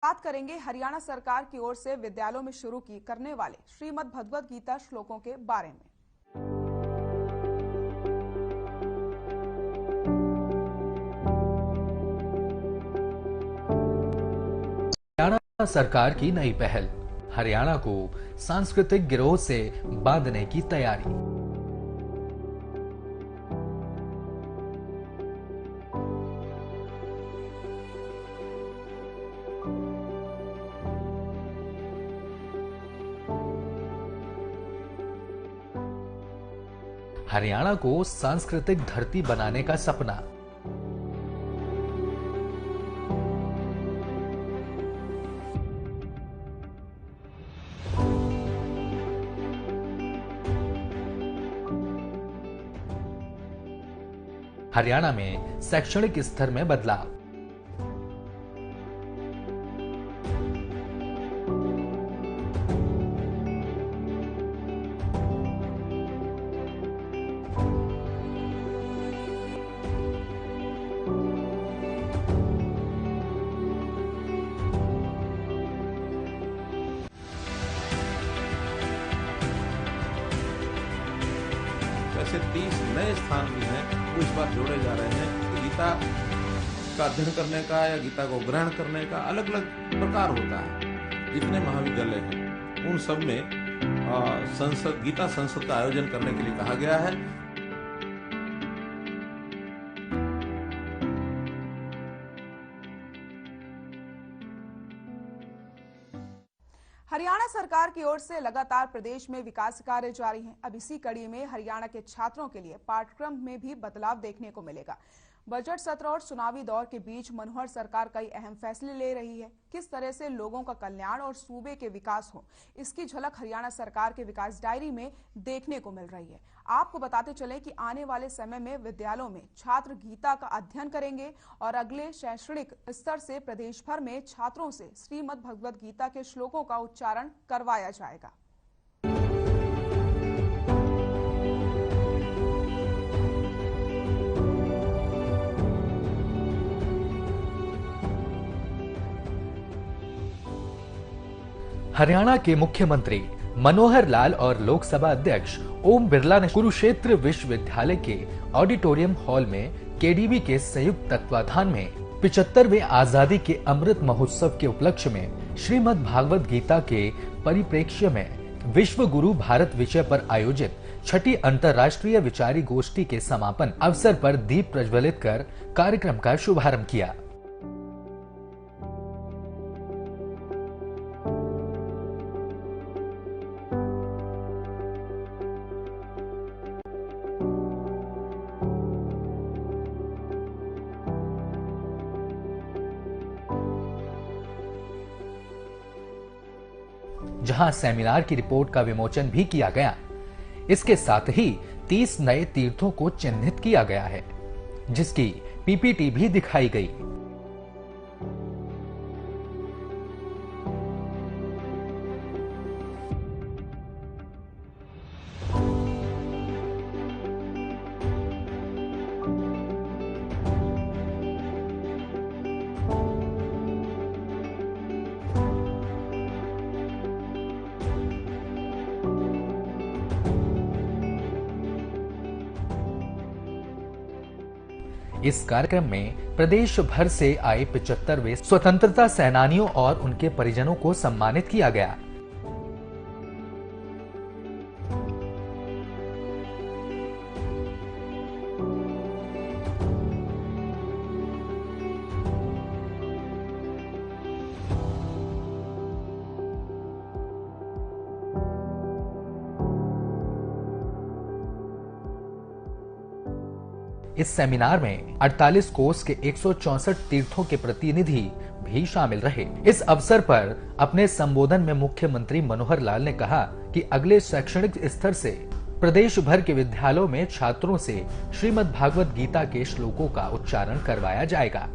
बात करेंगे हरियाणा सरकार की ओर से विद्यालयों में शुरू की करने वाले श्रीमद् भगवद गीता श्लोकों के बारे में। हरियाणा सरकार की नई पहल, हरियाणा को सांस्कृतिक गिरोह से बांधने की तैयारी। हरियाणा को सांस्कृतिक धरती बनाने का सपना। हरियाणा में शैक्षणिक स्तर में बदलाव। ऐसे 30 नए स्थान भी हैं वो इस बार जोड़े जा रहे हैं कि गीता का अध्ययन करने का या गीता को ग्रहण करने का अलग अलग प्रकार होता है। जितने महाविद्यालय हैं उन सब में गीता संसद का आयोजन करने के लिए कहा गया है। हरियाणा सरकार की ओर से लगातार प्रदेश में विकास कार्य जारी हैं। अब इसी कड़ी में हरियाणा के छात्रों के लिए पाठ्यक्रम में भी बदलाव देखने को मिलेगा। बजट सत्र और चुनावी दौर के बीच मनोहर सरकार कई अहम फैसले ले रही है। किस तरह से लोगों का कल्याण और सूबे के विकास हो, इसकी झलक हरियाणा सरकार के विकास डायरी में देखने को मिल रही है। आपको बताते चलें कि आने वाले समय में विद्यालयों में छात्र गीता का अध्ययन करेंगे और अगले शैक्षणिक स्तर से प्रदेश भर में छात्रों से श्रीमद् भगवद गीता के श्लोकों का उच्चारण करवाया जाएगा। हरियाणा के मुख्यमंत्री मनोहर लाल और लोकसभा अध्यक्ष ओम बिरला ने कुरुक्षेत्र विश्वविद्यालय के ऑडिटोरियम हॉल में केडीबी के संयुक्त तत्वाधान में 75वें आजादी के अमृत महोत्सव के उपलक्ष्य में श्रीमद् भागवत गीता के परिप्रेक्ष्य में विश्व गुरु भारत विषय पर आयोजित छठी अंतर्राष्ट्रीय विचारी गोष्ठी के समापन अवसर पर दीप प्रज्वलित कर कार्यक्रम का शुभारंभ किया। जहां सेमिनार की रिपोर्ट का विमोचन भी किया गया। इसके साथ ही 30 नए तीर्थों को चिन्हित किया गया है, जिसकी पीपीटी भी दिखाई गई। इस कार्यक्रम में प्रदेश भर से आए 75वें स्वतंत्रता सेनानियों और उनके परिजनों को सम्मानित किया गया। इस सेमिनार में 48 कोस के 164 तीर्थों के प्रतिनिधि भी शामिल रहे। इस अवसर पर अपने संबोधन में मुख्यमंत्री मनोहर लाल ने कहा कि अगले शैक्षणिक स्तर से प्रदेश भर के विद्यालयों में छात्रों से श्रीमद् भागवत गीता के श्लोकों का उच्चारण करवाया जाएगा।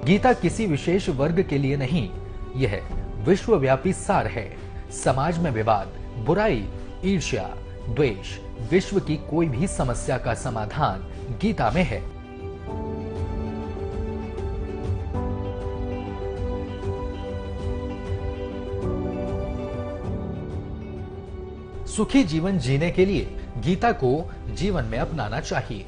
गीता किसी विशेष वर्ग के लिए नहीं, यह विश्वव्यापी सार है। समाज में विवाद, बुराई, ईर्ष्या, द्वेष, विश्व की कोई भी समस्या का समाधान गीता में है। सुखी जीवन जीने के लिए गीता को जीवन में अपनाना चाहिए।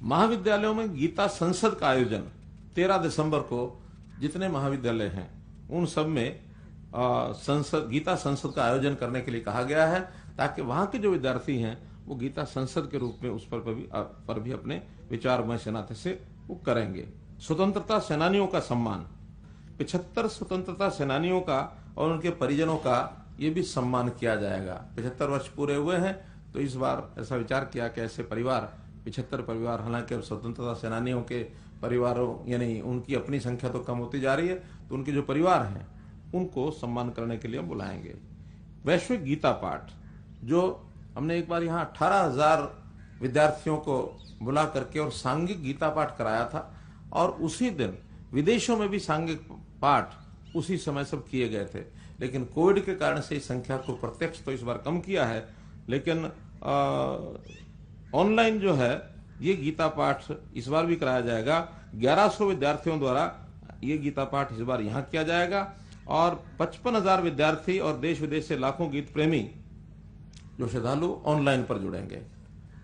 महाविद्यालयों में गीता संसद का आयोजन 13 दिसंबर को जितने महाविद्यालय हैं उन सब में गीता संसद का आयोजन करने के लिए कहा गया है, ताकि वहां के जो विद्यार्थी हैं वो गीता संसद के रूप में उस पर भी अपने विचार विमर्श नाते से वो करेंगे। स्वतंत्रता सेनानियों का सम्मान, 75 स्वतंत्रता सेनानियों का और उनके परिजनों का ये भी सम्मान किया जाएगा। 75 वर्ष पूरे हुए हैं, तो इस बार ऐसा विचार किया कि ऐसे परिवार 75 परिवार, हालांकि स्वतंत्रता सेनानियों के परिवारों यानी उनकी अपनी संख्या तो कम होती जा रही है, तो उनके जो परिवार हैं उनको सम्मान करने के लिए हम बुलाएंगे। वैश्विक गीता पाठ, जो हमने एक बार यहाँ 18,000 विद्यार्थियों को बुला करके और सांघिक गीता पाठ कराया था, और उसी दिन विदेशों में भी सांघिक पाठ उसी समय सब किए गए थे। लेकिन कोविड के कारण से इस संख्या को प्रत्यक्ष तो इस बार कम किया है, लेकिन ऑनलाइन जो है ये गीता पाठ इस बार भी कराया जाएगा। 1100 विद्यार्थियों द्वारा ये गीता पाठ इस बार यहाँ किया जाएगा, और 55,000 विद्यार्थी और देश विदेश से लाखों गीत प्रेमी जो श्रद्धालु ऑनलाइन पर जुड़ेंगे।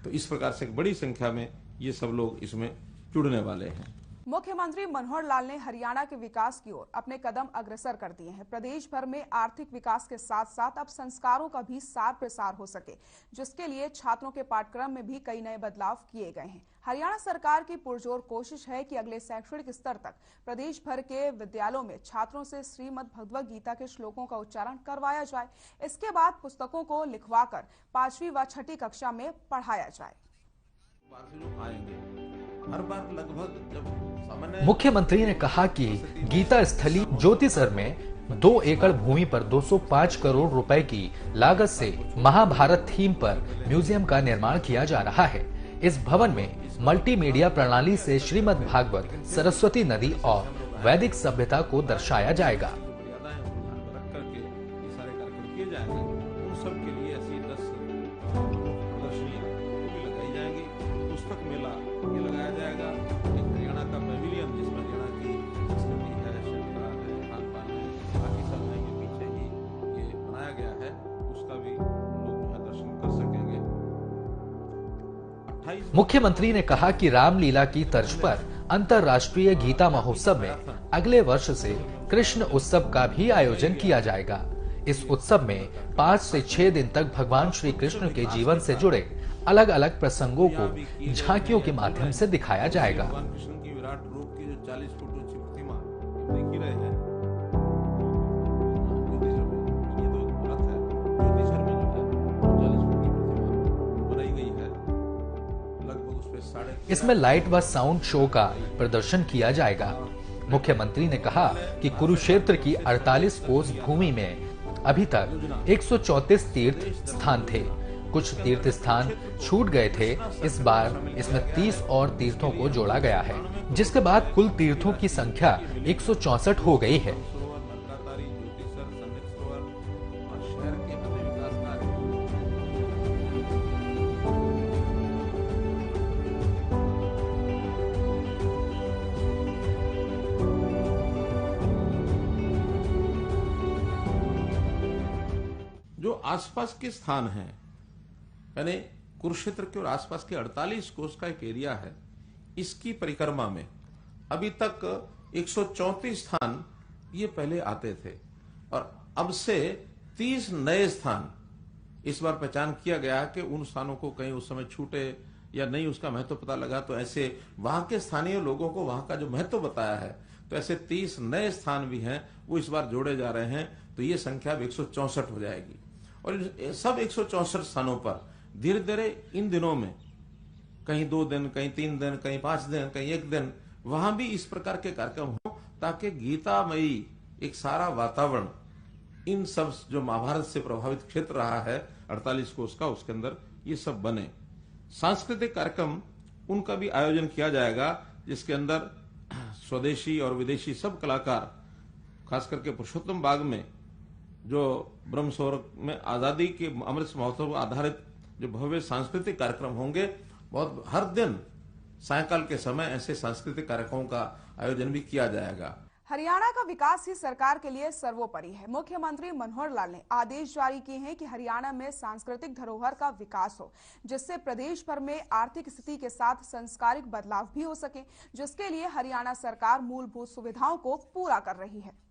तो इस प्रकार से एक बड़ी संख्या में ये सब लोग इसमें जुड़ने वाले हैं। मुख्यमंत्री मनोहर लाल ने हरियाणा के विकास की ओर अपने कदम अग्रसर कर दिए हैं। प्रदेश भर में आर्थिक विकास के साथ साथ अब संस्कारों का भी सार प्रसार हो सके, जिसके लिए छात्रों के पाठ्यक्रम में भी कई नए बदलाव किए गए हैं। हरियाणा सरकार की पुरजोर कोशिश है कि अगले शैक्षणिक स्तर तक प्रदेश भर के विद्यालयों में छात्रों से श्रीमद् भगवद गीता के श्लोकों का उच्चारण करवाया जाए। इसके बाद पुस्तकों को लिखवाकर 5वीं व 6ठी कक्षा में पढ़ाया जाए। हर बार लगभग जब मुख्यमंत्री ने कहा कि गीता स्थली ज्योतिसर में 2 एकड़ भूमि पर 205 करोड़ रुपए की लागत से महाभारत थीम पर म्यूजियम का निर्माण किया जा रहा है। इस भवन में मल्टीमीडिया प्रणाली से श्रीमद् भागवत, सरस्वती नदी और वैदिक सभ्यता को दर्शाया जाएगा। मुख्यमंत्री ने कहा कि रामलीला की तर्ज पर अंतर्राष्ट्रीय गीता महोत्सव में अगले वर्ष से कृष्ण उत्सव का भी आयोजन किया जाएगा। इस उत्सव में 5 से 6 दिन तक भगवान श्री कृष्ण के जीवन से जुड़े अलग अलग प्रसंगों को झांकियों के माध्यम से दिखाया जाएगा। इसमें लाइट व साउंड शो का प्रदर्शन किया जाएगा। मुख्यमंत्री ने कहा कि कुरुक्षेत्र की 48 कोस भूमि में अभी तक 134 तीर्थ स्थान थे। कुछ तीर्थ स्थान छूट गए थे। इस बार इसमें 30 और तीर्थों को जोड़ा गया है, जिसके बाद कुल तीर्थों की संख्या 164 हो गई है। जो आसपास के स्थान हैं, यानी कुरुक्षेत्र के और आसपास के 48 कोस का एक एरिया है, इसकी परिक्रमा में अभी तक 134 स्थान ये पहले आते थे, और अब से 30 नए स्थान इस बार पहचान किया गया कि उन स्थानों को कहीं उस समय छूटे या नहीं, उसका महत्व पता लगा, तो ऐसे वहां के स्थानीय लोगों को वहां का जो महत्व बताया है, तो ऐसे 30 नए स्थान भी हैं वो इस बार जोड़े जा रहे हैं। तो ये संख्या 164 हो जाएगी, और सब 164 स्थानों पर धीरे धीरे इन दिनों में कहीं 2 दिन, कहीं 3 दिन, कहीं 5 दिन, कहीं 1 दिन, वहां भी इस प्रकार के कार्यक्रम हो, ताकि गीतामयी एक सारा वातावरण इन सब जो महाभारत से प्रभावित क्षेत्र रहा है 48 कोस का, उसके अंदर ये सब बने। सांस्कृतिक कार्यक्रम उनका भी आयोजन किया जाएगा, जिसके अंदर स्वदेशी और विदेशी सब कलाकार, खास करके पुरुषोत्तम बाग में जो ब्रह्म सरोवर में आजादी के अमृत महोत्सव पर आधारित जो भव्य सांस्कृतिक कार्यक्रम होंगे, बहुत हर दिन सायंकाल के समय ऐसे सांस्कृतिक कार्यक्रमों का आयोजन भी किया जाएगा। हरियाणा का विकास ही सरकार के लिए सर्वोपरि है। मुख्यमंत्री मनोहर लाल ने आदेश जारी किए हैं कि हरियाणा में सांस्कृतिक धरोहर का विकास हो, जिससे प्रदेश भर में आर्थिक स्थिति के साथ सांस्कृतिक बदलाव भी हो सके, जिसके लिए हरियाणा सरकार मूलभूत सुविधाओं को पूरा कर रही है।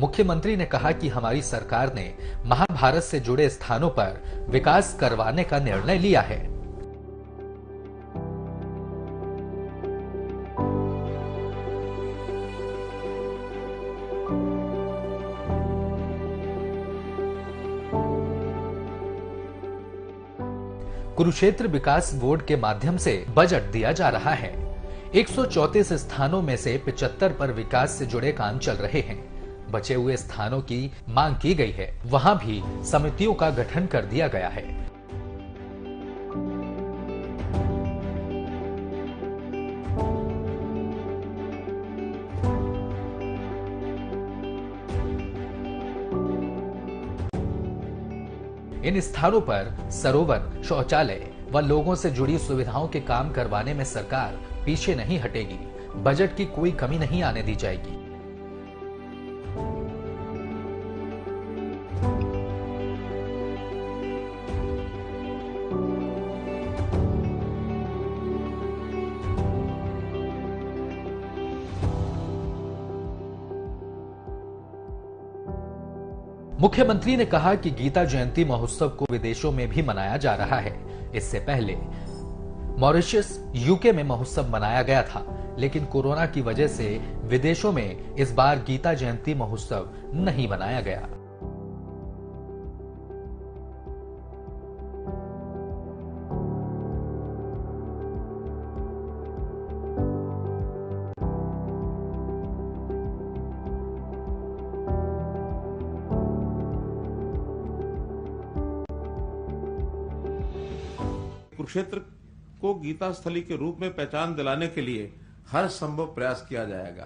मुख्यमंत्री ने कहा कि हमारी सरकार ने महाभारत से जुड़े स्थानों पर विकास करवाने का निर्णय लिया है। कुरुक्षेत्र विकास बोर्ड के माध्यम से बजट दिया जा रहा है। 134 स्थानों में से 75 पर विकास से जुड़े काम चल रहे हैं। बचे हुए स्थानों की मांग की गई है, वहां भी समितियों का गठन कर दिया गया है। इन स्थानों पर सरोवर, शौचालय व लोगों से जुड़ी सुविधाओं के काम करवाने में सरकार पीछे नहीं हटेगी। बजट की कोई कमी नहीं आने दी जाएगी। मुख्यमंत्री ने कहा कि गीता जयंती महोत्सव को विदेशों में भी मनाया जा रहा है। इससे पहले मॉरिशस, यूके में महोत्सव मनाया गया था, लेकिन कोरोना की वजह से विदेशों में इस बार गीता जयंती महोत्सव नहीं मनाया गया। कुरुक्षेत्र को गीता स्थली के रूप में पहचान दिलाने के लिए हर संभव प्रयास किया जाएगा।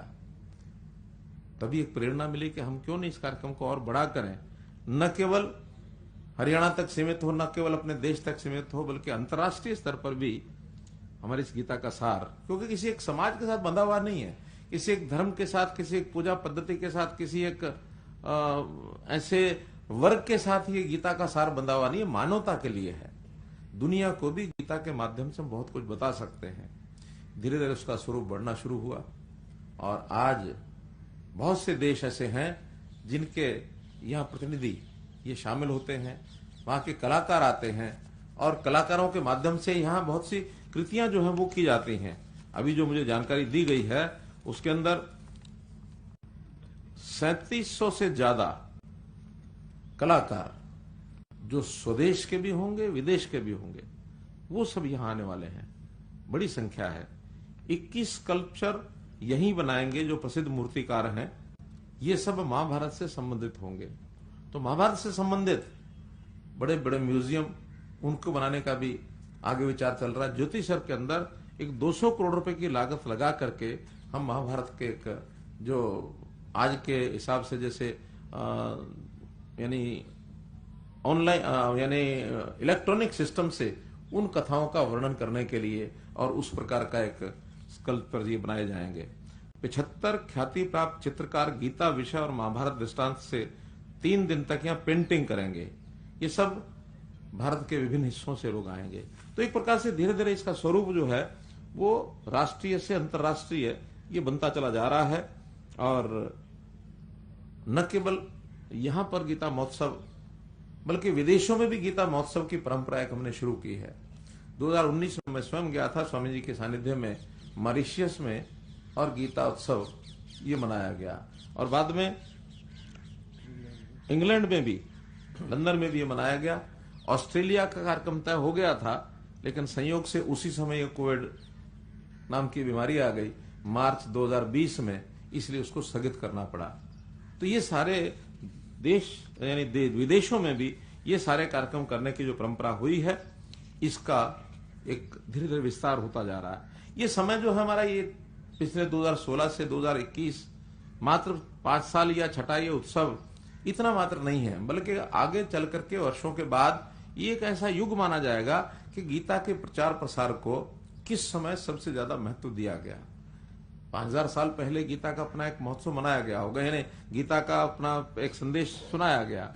तभी एक प्रेरणा मिली कि हम क्यों नहीं इस कार्यक्रम को और बड़ा करें, न केवल हरियाणा तक सीमित हो, न केवल अपने देश तक सीमित हो, बल्कि अंतर्राष्ट्रीय स्तर पर भी हमारी इस गीता का सार, क्योंकि किसी एक समाज के साथ बंधा हुआ नहीं है, किसी एक धर्म के साथ, किसी एक पूजा पद्धति के साथ, किसी एक ऐसे वर्ग के साथ ये गीता का सार बंधा हुआ नहीं है, मानवता के लिए है। दुनिया को भी गीता के माध्यम से हम बहुत कुछ बता सकते हैं। धीरे धीरे उसका स्वरूप बढ़ना शुरू हुआ और आज बहुत से देश ऐसे हैं जिनके यहाँ प्रतिनिधि ये शामिल होते हैं, वहां के कलाकार आते हैं और कलाकारों के माध्यम से यहाँ बहुत सी कृतियां जो हैं वो की जाती हैं। अभी जो मुझे जानकारी दी गई है उसके अंदर 3700 से ज्यादा कलाकार जो स्वदेश के भी होंगे, विदेश के भी होंगे, वो सब यहां आने वाले हैं। बड़ी संख्या है। 21 स्कल्पचर यहीं बनाएंगे जो प्रसिद्ध मूर्तिकार हैं। ये सब महाभारत से संबंधित होंगे। तो महाभारत से संबंधित बड़े बड़े म्यूजियम उनको बनाने का भी आगे विचार चल रहा है। ज्योतिषर के अंदर एक 200 करोड़ रुपए की लागत लगा करके हम महाभारत के एक जो आज के हिसाब से जैसे यानी ऑनलाइन यानी इलेक्ट्रॉनिक सिस्टम से उन कथाओं का वर्णन करने के लिए और उस प्रकार का एक स्कल्पचर ये बनाए जाएंगे। 75 ख्याति प्राप्त चित्रकार गीता विषय और महाभारत दृष्टांत से 3 दिन तक यहाँ पेंटिंग करेंगे। ये सब भारत के विभिन्न हिस्सों से लोग आएंगे। तो एक प्रकार से धीरे धीरे इसका स्वरूप जो है वो राष्ट्रीय से अंतर्राष्ट्रीय ये बनता चला जा रहा है। और न केवल यहाँ पर गीता महोत्सव बल्कि विदेशों में भी गीता महोत्सव की परंपरा एक हमने शुरू की है। 2019 में मैं स्वयं गया था स्वामी जी के सानिध्य में मॉरिशस में और गीता उत्सव ये मनाया गया। और बाद में इंग्लैंड में भी, लंदन में भी ये मनाया गया। ऑस्ट्रेलिया का कार्यक्रम तय हो गया था, लेकिन संयोग से उसी समय ये कोविड नाम की बीमारी आ गई मार्च 2020 में, इसलिए उसको स्थगित करना पड़ा। तो ये सारे देश यानी विदेशों में भी ये सारे कार्यक्रम करने की जो परंपरा हुई है, इसका एक धीरे धीरे विस्तार होता जा रहा है। ये समय जो है हमारा, ये पिछले 2016 से 2021 मात्र 5 साल या छठा ये उत्सव इतना मात्र नहीं है, बल्कि आगे चल करके वर्षों के बाद ये एक ऐसा युग माना जाएगा कि गीता के प्रचार प्रसार को किस समय सबसे ज्यादा महत्व दिया गया। 5000 साल पहले गीता का अपना एक महोत्सव मनाया गया होगा, यानी गीता का अपना एक संदेश सुनाया गया,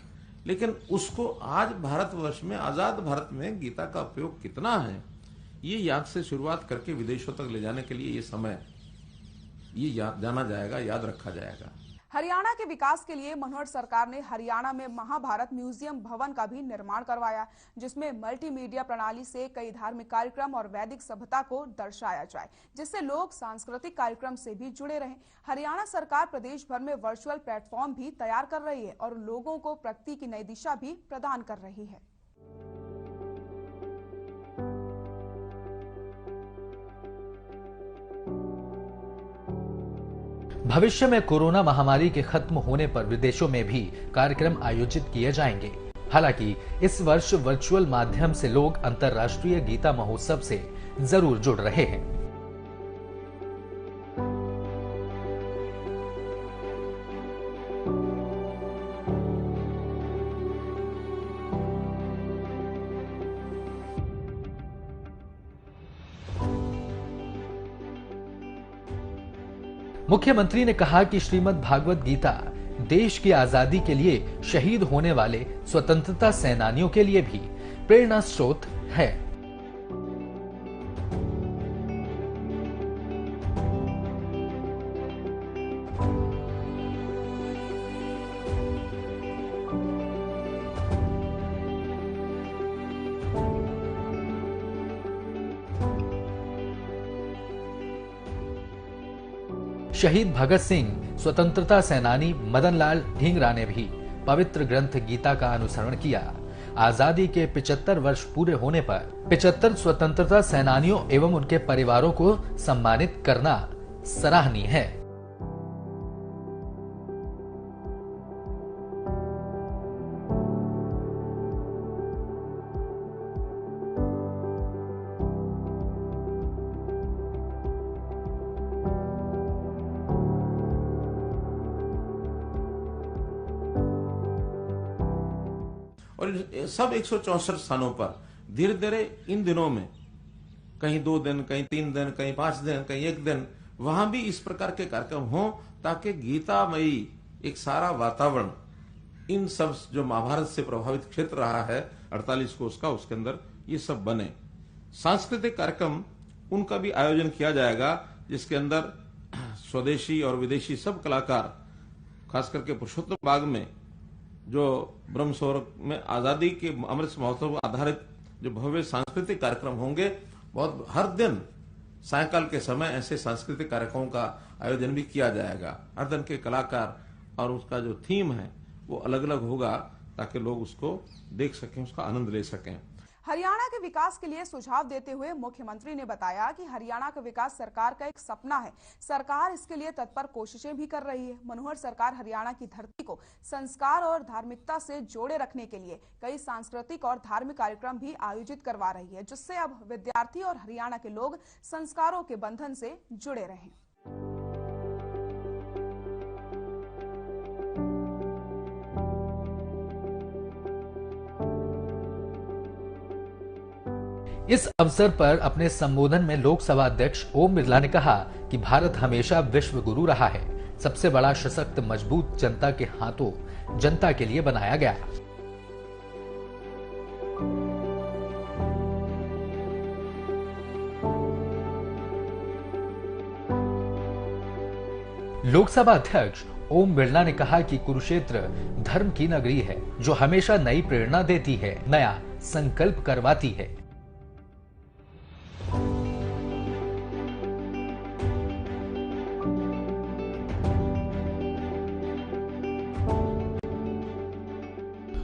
लेकिन उसको आज भारतवर्ष में, आजाद भारत में गीता का उपयोग कितना है, ये याद से शुरुआत करके विदेशों तक ले जाने के लिए ये समय ये जाना जाएगा, याद रखा जाएगा। हरियाणा के विकास के लिए मनोहर सरकार ने हरियाणा में महाभारत म्यूजियम भवन का भी निर्माण करवाया, जिसमें मल्टीमीडिया प्रणाली से कई धार्मिक कार्यक्रम और वैदिक सभ्यता को दर्शाया जाए, जिससे लोग सांस्कृतिक कार्यक्रम से भी जुड़े रहें। हरियाणा सरकार प्रदेश भर में वर्चुअल प्लेटफॉर्म भी तैयार कर रही है और लोगों को प्रगति की नई दिशा भी प्रदान कर रही है। भविष्य में कोरोना महामारी के खत्म होने पर विदेशों में भी कार्यक्रम आयोजित किए जाएंगे। हालांकि इस वर्ष वर्चुअल माध्यम से लोग अंतर्राष्ट्रीय गीता महोत्सव से जरूर जुड़ रहे हैं। मुख्यमंत्री ने कहा कि श्रीमद् भागवत गीता देश की आजादी के लिए शहीद होने वाले स्वतंत्रता सेनानियों के लिए भी प्रेरणा स्रोत है। शहीद भगत सिंह, स्वतंत्रता सेनानी मदन लाल ढींगरा ने भी पवित्र ग्रंथ गीता का अनुसरण किया। आजादी के 75 वर्ष पूरे होने पर 75 स्वतंत्रता सेनानियों एवं उनके परिवारों को सम्मानित करना सराहनीय है। और सब 164 स्थानों पर धीरे धीरे इन दिनों में कहीं 2 दिन, कहीं 3 दिन, कहीं 5 दिन, कहीं 1 दिन, वहां भी इस प्रकार के कार्यक्रम हों, ताकि गीतामयी एक सारा वातावरण इन सब जो महाभारत से प्रभावित क्षेत्र रहा है 48 कोस का, उसके अंदर ये सब बने। सांस्कृतिक कार्यक्रम उनका भी आयोजन किया जाएगा, जिसके अंदर स्वदेशी और विदेशी सब कलाकार, खास करके पुरुषोत्तम बाग में जो ब्रह्म सरोवर में आजादी के अमृत महोत्सव आधारित जो भव्य सांस्कृतिक कार्यक्रम होंगे, बहुत हर दिन सायंकाल के समय ऐसे सांस्कृतिक कार्यक्रमों का आयोजन भी किया जाएगा। हर दिन के कलाकार और उसका जो थीम है वो अलग अलग होगा, ताकि लोग उसको देख सकें, उसका आनंद ले सकें। हरियाणा के विकास के लिए सुझाव देते हुए मुख्यमंत्री ने बताया कि हरियाणा का विकास सरकार का एक सपना है। सरकार इसके लिए तत्पर कोशिशें भी कर रही है। मनोहर सरकार हरियाणा की धरती को संस्कार और धार्मिकता से जोड़े रखने के लिए कई सांस्कृतिक और धार्मिक कार्यक्रम भी आयोजित करवा रही है, जिससे अब विद्यार्थी और हरियाणा के लोग संस्कारों के बंधन से जुड़े रहें। इस अवसर पर अपने संबोधन में लोकसभा अध्यक्ष ओम बिरला ने कहा कि भारत हमेशा विश्व गुरु रहा है। सबसे बड़ा सशक्त मजबूत जनता के हाथों जनता के लिए बनाया गया। लोकसभा अध्यक्ष ओम बिरला ने कहा कि कुरुक्षेत्र धर्म की नगरी है, जो हमेशा नई प्रेरणा देती है, नया संकल्प करवाती है।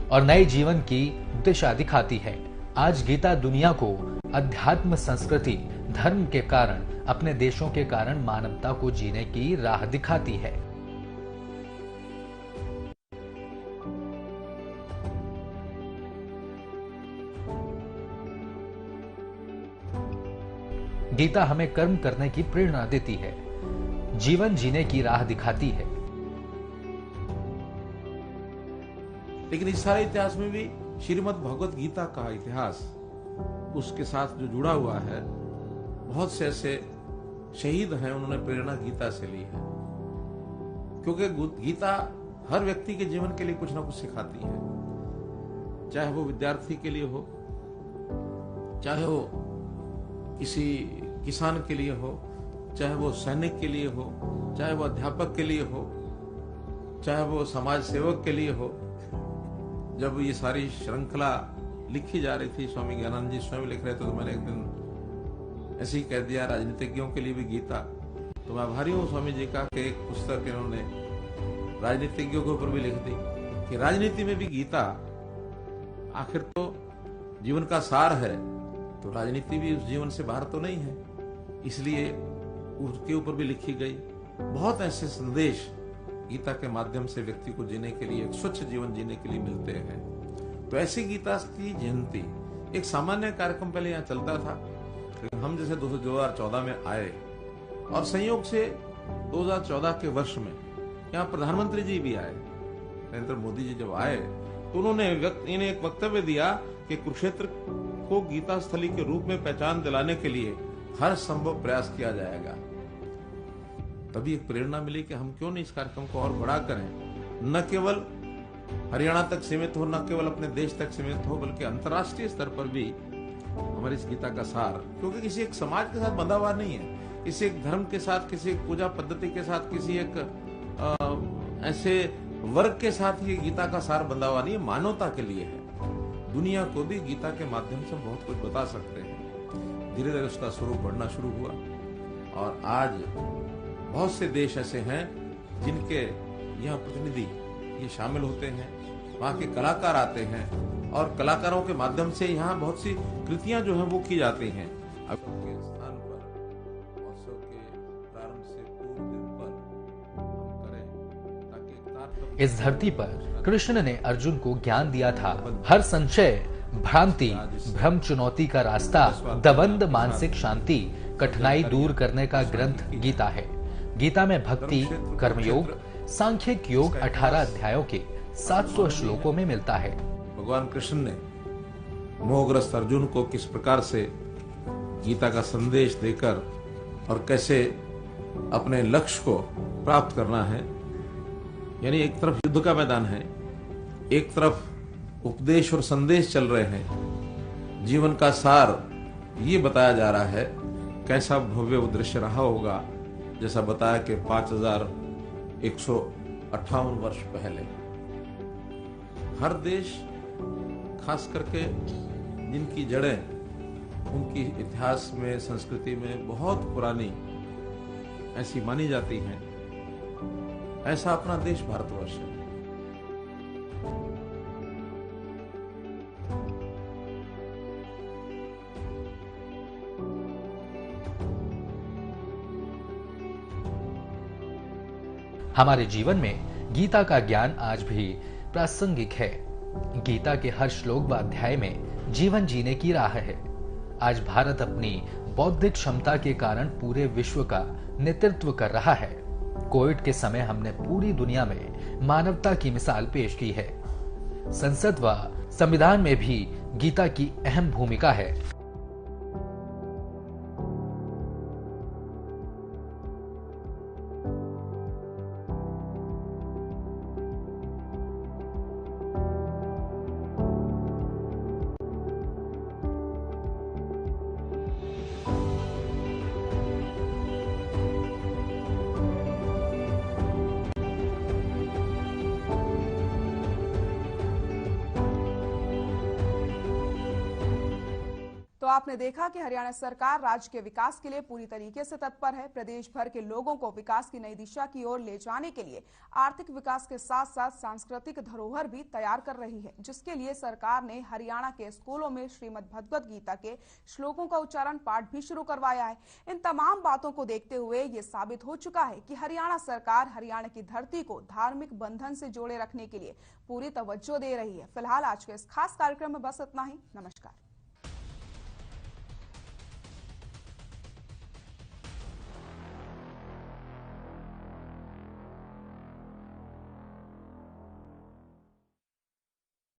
और नए जीवन की दिशा दिखाती है। आज गीता दुनिया को अध्यात्म, संस्कृति, धर्म के कारण, अपने देशों के कारण मानवता को जीने की राह दिखाती है। गीता हमें कर्म करने की प्रेरणा देती है, जीवन जीने की राह दिखाती है। लेकिन इस सारे इतिहास में भी श्रीमद् भगवत गीता का इतिहास, उसके साथ जो जुड़ा हुआ है, बहुत से ऐसे शहीद हैं, उन्होंने प्रेरणा गीता से ली है। क्योंकि गीता हर व्यक्ति के जीवन के लिए कुछ ना कुछ सिखाती है, चाहे वो विद्यार्थी के लिए हो, चाहे वो किसी किसान के लिए हो, चाहे वो सैनिक के लिए हो, चाहे वो अध्यापक के लिए हो, चाहे वो समाज सेवक के लिए हो। जब ये सारी श्रृंखला लिखी जा रही थी, स्वामी ज्ञानानंद जी स्वयं लिख रहे थे, तो मैंने एक दिन ऐसे ही कह दिया, राजनीतिज्ञों के लिए भी गीता। तो मैं आभारी हूँ स्वामी जी का कि एक पुस्तक इन्होंने राजनीतिज्ञों के ऊपर भी लिख दी कि राजनीति में भी गीता आखिर तो जीवन का सार है, तो राजनीति भी उस जीवन से बाहर तो नहीं है, इसलिए उसके ऊपर भी लिखी गई। बहुत ऐसे संदेश गीता के माध्यम से व्यक्ति को जीने के लिए, एक स्वच्छ जीवन जीने के लिए मिलते हैं। तो ऐसी गीता की जयंती, एक सामान्य कार्यक्रम पहले यहाँ चलता था, लेकिन हम जैसे 2014 में आए और संयोग से 2014 के वर्ष में यहाँ प्रधानमंत्री जी भी आए, नरेंद्र मोदी जी जब आए तो उन्होंने इन्हें एक वक्तव्य दिया कि कुरुक्षेत्र को गीता स्थली के रूप में पहचान दिलाने के लिए हर संभव प्रयास किया जाएगा। तभी एक प्रेरणा मिली कि हम क्यों नहीं इस कार्यक्रम को और बड़ा करें, न केवल हरियाणा तक सीमित हो, न केवल अपने देश तक सीमित हो, बल्कि अंतर्राष्ट्रीय स्तर पर भी हमारी इस गीता का सार, क्योंकि किसी एक समाज के साथ बंधा हुआ नहीं है, किसी एक धर्म के साथ, किसी एक पूजा पद्धति के साथ, किसी एक ऐसे वर्ग के साथ ये गीता का सार बंधा हुआ नहीं है, मानवता के लिए है। दुनिया को भी गीता के माध्यम से बहुत कुछ बता सकते हैं। धीरे धीरे उसका स्वरूप बढ़ना शुरू हुआ और आज बहुत से देश ऐसे हैं जिनके यहाँ प्रतिनिधि ये शामिल होते हैं, वहाँ के कलाकार आते हैं और कलाकारों के माध्यम से यहाँ बहुत सी कृतियां जो हैं वो की जाती हैं। अब के स्थान पर महोत्सव के प्रारंभ से पूर्व दिन पर हम करें ताकि इस धरती पर कृष्ण ने अर्जुन को ज्ञान दिया था। हर संशय, भ्रांति, भ्रम, चुनौती का रास्ता, दबंद मानसिक शांति, कठिनाई दूर करने का ग्रंथ गीता है। गीता में भक्ति, कर्मयोग, सांख्यिक योग 18 अध्यायों के 700 श्लोकों में मिलता है। भगवान कृष्ण ने मोहग्रस्त अर्जुन को किस प्रकार से गीता का संदेश देकर और कैसे अपने लक्ष्य को प्राप्त करना है, यानी एक तरफ युद्ध का मैदान है, एक तरफ उपदेश और संदेश चल रहे हैं, जीवन का सार ये बताया जा रहा है। कैसा भव्य वो दृश्य रहा होगा, जैसा बताया कि 5158 वर्ष पहले हर देश, खास करके जिनकी जड़ें उनकी इतिहास में, संस्कृति में बहुत पुरानी ऐसी मानी जाती हैं, ऐसा अपना देश भारतवर्ष है। हमारे जीवन में गीता का ज्ञान आज भी प्रासंगिक है। गीता के हर श्लोक व अध्याय में जीवन जीने की राह है। आज भारत अपनी बौद्धिक क्षमता के कारण पूरे विश्व का नेतृत्व कर रहा है। कोविड के समय हमने पूरी दुनिया में मानवता की मिसाल पेश की है। संसद व संविधान में भी गीता की अहम भूमिका है। तो आपने देखा कि हरियाणा सरकार राज्य के विकास के लिए पूरी तरीके से तत्पर है। प्रदेश भर के लोगों को विकास की नई दिशा की ओर ले जाने के लिए आर्थिक विकास के साथ साथ सांस्कृतिक धरोहर भी तैयार कर रही है, जिसके लिए सरकार ने हरियाणा के स्कूलों में श्रीमद् भगवत गीता के श्लोकों का उच्चारण पाठ भी शुरू करवाया है। इन तमाम बातों को देखते हुए ये साबित हो चुका है कि हरियाणा सरकार हरियाणा की धरती को धार्मिक बंधन से जोड़े रखने के लिए पूरी तवज्जो दे रही है। फिलहाल आज के इस खास कार्यक्रम में बस इतना ही। नमस्कार।